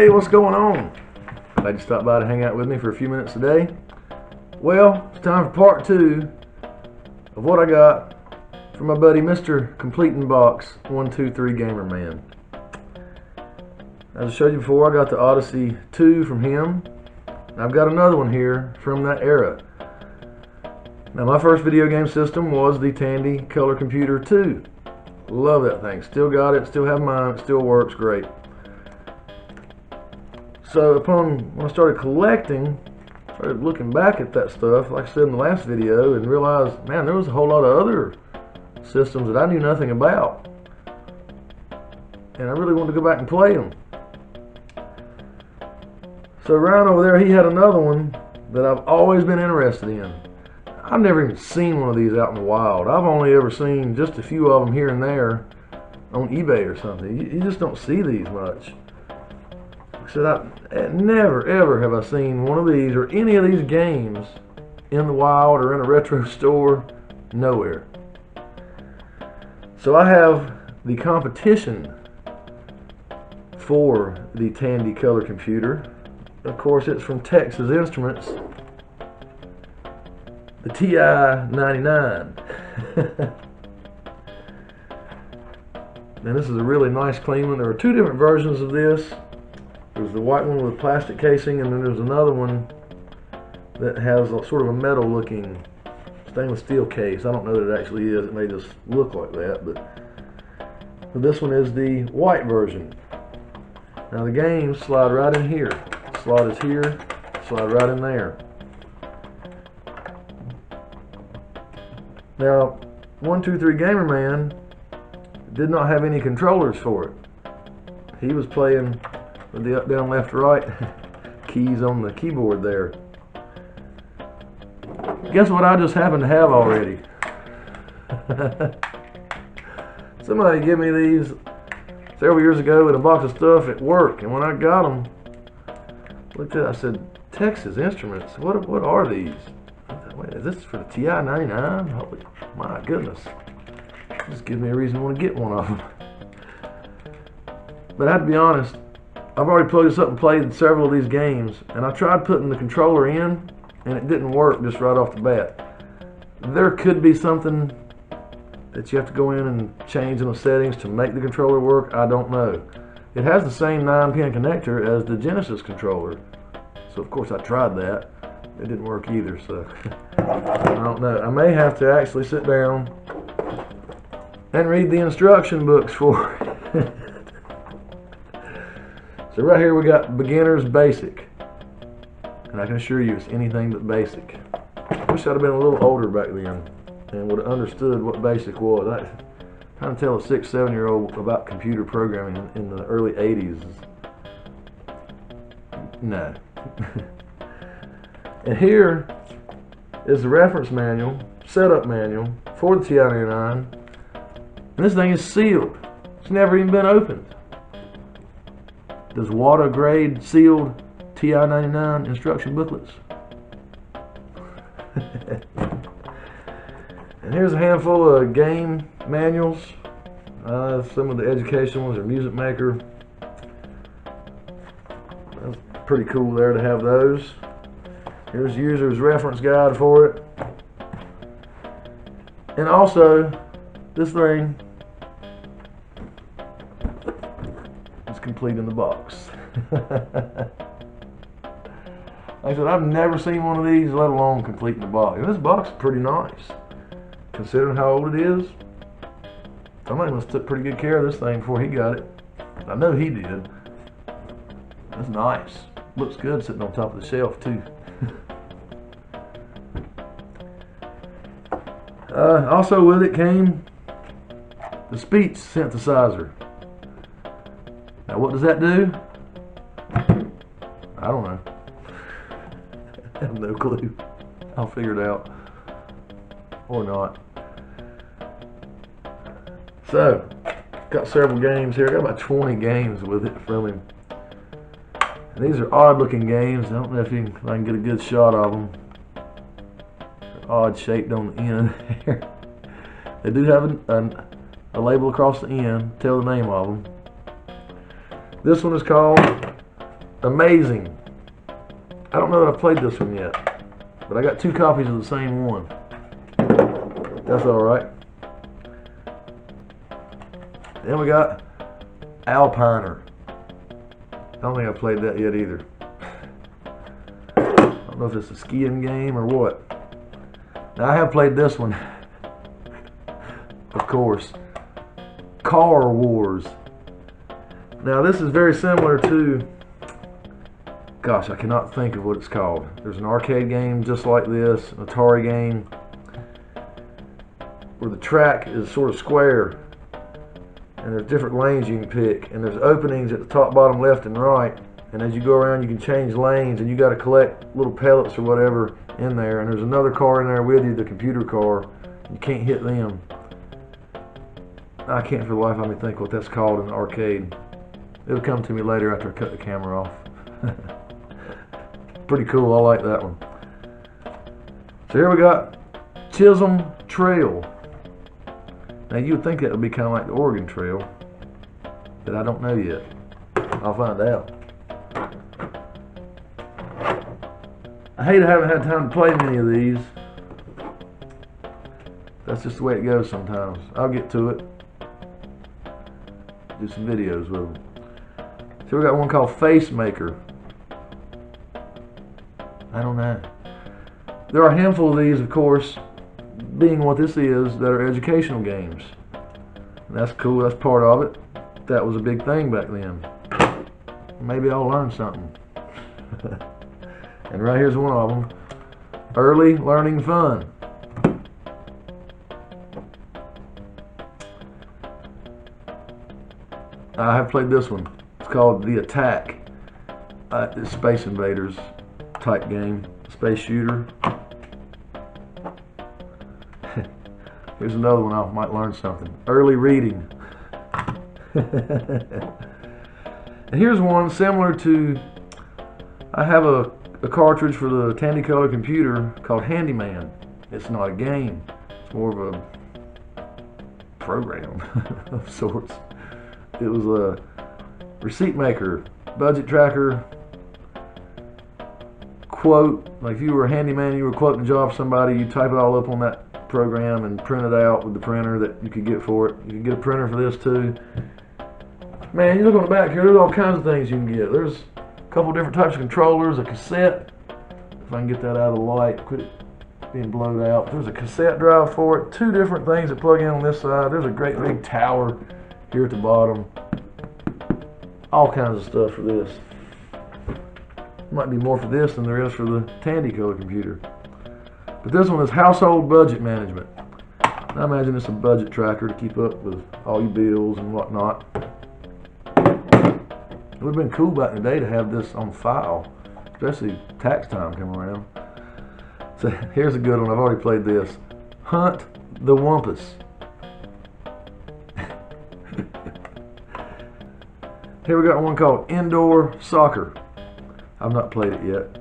Hey, what's going on? Glad you stopped by to hang out with me for a few minutes today. Well, it's time for part 2 of what I got from my buddy Mr. Complete in Box 123 Gamer Man. As I showed you before, I got the Odyssey 2 from him. I've got another one here from that era. Now, my first video game system was the Tandy Color Computer 2. Love that thing. Still got it, still have mine, it still works great. So when I started collecting, started looking back at that stuff, like I said in the last video, and realized, man, there was a whole lot of other systems that I knew nothing about. And I really wanted to go back and play them. So Ryan over there, he had another one that I've always been interested in. I've never even seen one of these out in the wild. I've only ever seen just a few of them here and there on eBay or something. You just don't see these much. I said, never ever have I seen one of these or any of these games in the wild or in a retro store. Nowhere. So I have the competition for the Tandy Color Computer. Of course, it's from Texas Instruments, the TI-99. And this is a really nice clean one. There are two different versions of this. There's the white one with plastic casing, and then there's another one that has a, sort of a metal looking stainless steel case. I don't know that it actually is. It may just look like that, but this one is the white version. Now the games slide right in here. Slot is here, slide right in there. Now, 123 Gamer Man did not have any controllers for it. He was playing with the up, down, left, right keys on the keyboard there. Guess what I just happen to have already? Somebody gave me these several years ago in a box of stuff at work, and when I got them, looked at it, I said, Texas Instruments, what are these? I thought, wait, is this for the TI-99? Holy, my goodness. This gives me a reason to want to get one of them. But I have to be honest, I've already plugged this up and played several of these games, and I tried putting the controller in, and it didn't work just right off the bat. There could be something that you have to go in and change in the settings to make the controller work. I don't know. It has the same 9-pin connector as the Genesis controller, so of course I tried that. It didn't work either, so I don't know. I may have to actually sit down and read the instruction books for it. So right here we got Beginner's Basic, and I can assure you it's anything but basic. I wish I'd have been a little older back then and would have understood what basic was. I trying to tell a 6, 7-year-old about computer programming in the early 80s. No. And here is the reference manual, setup manual for the TI-99. And this thing is sealed. It's never even been opened. Does water grade sealed TI-99 instruction booklets. And here's a handful of game manuals. Some of the education ones are Music Maker. That's pretty cool there to have those. Here's the user's reference guide for it. And also, this thing is complete in the box. Like I said, I've never seen one of these, let alone complete in the box. And this box is pretty nice, considering how old it is. Somebody must have took pretty good care of this thing before he got it. I know he did. That's nice. Looks good sitting on top of the shelf too. Also with it came the speech synthesizer. Now what does that do? I don't know. I have no clue. I'll figure it out. Or not. So, got several games here. I got about 20 games with it from him. And these are odd looking games. I don't know if I can get a good shot of them. They're odd shaped on the end here. They do have a label across the end, tell the name of them. This one is called Amazing. I don't know that I've played this one yet, but I got 2 copies of the same one. That's alright. Then we got Alpiner. I don't think I've played that yet either. I don't know if it's a skiing game or what. Now I have played this one. Of course. Car Wars. Now this is very similar to, gosh, I cannot think of what it's called. There's an arcade game just like this, an Atari game, where the track is sort of square and there's different lanes you can pick, and there's openings at the top, bottom, left, and right, and as you go around you can change lanes, and you got to collect little pellets or whatever in there, and there's another car in there with you, the computer car. You can't hit them. I can't for the life of me think what that's called in the arcade. It'll come to me later after I cut the camera off. Pretty cool, I like that one. So here we got Chisholm Trail. Now you would think that would be kind of like the Oregon Trail, but I don't know yet. I'll find out. I hate I haven't had time to play many of these. That's just the way it goes sometimes. I'll get to it. Do some videos with them. So we got one called Face Maker. I don't know. There are a handful of these, of course, being what this is, that are educational games. And that's cool, that's part of it. That was a big thing back then. Maybe I'll learn something. And right here's one of them. Early Learning Fun. I have played this one. It's called The Attack. It's Space Invaders type game. Space shooter. Here's another one I might learn something. Early Reading. And here's one similar to, I have a cartridge for the Tandycolor computer called Handyman. It's not a game. It's more of a program of sorts. It was a receipt maker, budget tracker, quote. Like if you were a handyman, you were quoting a job for somebody, you type it all up on that program and print it out with the printer that you could get for it. You can get a printer for this too. Man, you look on the back here, there's all kinds of things you can get. There's a couple different types of controllers, a cassette. If I can get that out of the light, quit it being blowed out. There's a cassette drive for it, 2 different things that plug in on this side. There's a great big tower here at the bottom. All kinds of stuff for this. Might be more for this than there is for the Tandycolor computer. But this one is Household Budget Management. I imagine it's a budget tracker to keep up with all your bills and whatnot. It would have been cool back in the day to have this on file, especially tax time coming around. So here's a good one. I've already played this. Hunt the Wumpus. Here we got one called Indoor Soccer. I've not played it yet.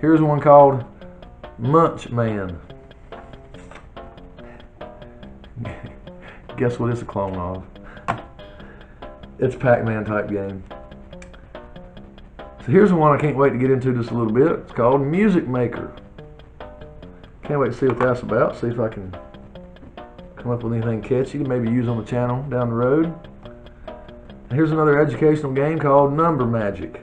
Here's one called Munch Man. Guess what it's a clone of? It's a Pac-Man type game. So here's one I can't wait to get into just a little bit. It's called Music Maker. Can't wait to see what that's about. See if I can come up with anything catchy to maybe use on the channel down the road. And here's another educational game called Number Magic.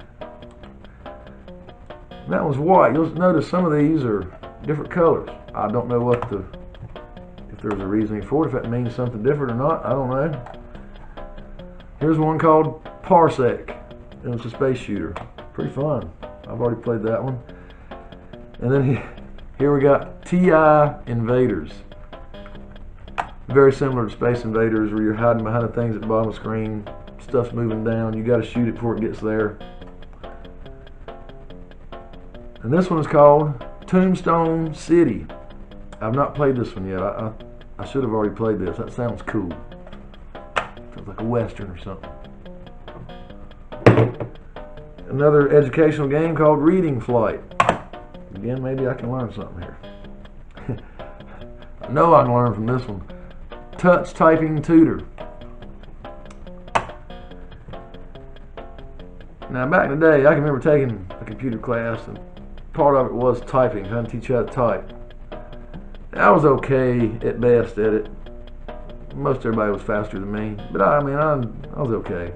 And that one's white. You'll notice some of these are different colors. I don't know what if there's a reasoning for it, if that means something different or not. I don't know. Here's one called Parsec, and it's a space shooter. Pretty fun. I've already played that one. And then here we got C.I.B. Invaders. Very similar to Space Invaders, where you're hiding behind the things at the bottom of the screen. Stuff's moving down. You got to shoot it before it gets there. And this one is called Tombstone City. I've not played this one yet. I should have already played this. That sounds cool. Sounds like a Western or something. Another educational game called Reading Flight. Again, maybe I can learn something here. I know I can learn from this one. Touch Typing Tutor. Now back in the day, I can remember taking a computer class, and part of it was typing, trying to teach you how to type. I was okay at best at it. Most everybody was faster than me, but I was okay.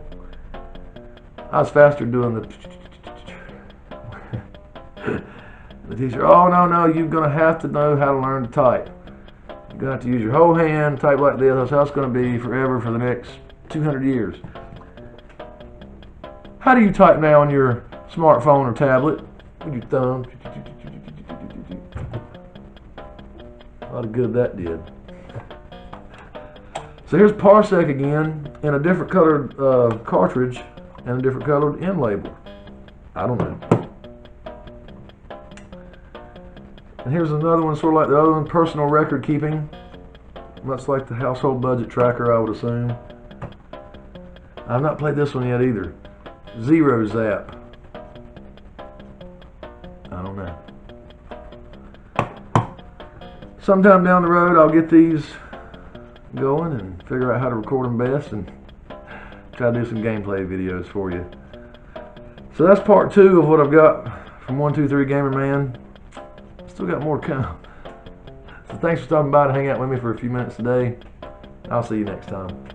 I was faster doing the the teacher, oh no, you're gonna have to know how to learn to type. You're gonna have to use your whole hand, type like this. That's how it's gonna be forever for the next 200 years. How do you type now on your smartphone or tablet? With your thumb. A lot of good that did. So here's Parsec again in a different colored cartridge and a different colored end label. I don't know. And here's another one, sort of like the other one, personal record keeping. Much like the household budget tracker, I would assume. I've not played this one yet either. Zero Zap. I don't know. Sometime down the road, I'll get these going and figure out how to record them best and try to do some gameplay videos for you. So that's part 2 of what I've got from 123 Gamer Man. Still got more to come. So thanks for stopping by to hang out with me for a few minutes today. I'll see you next time.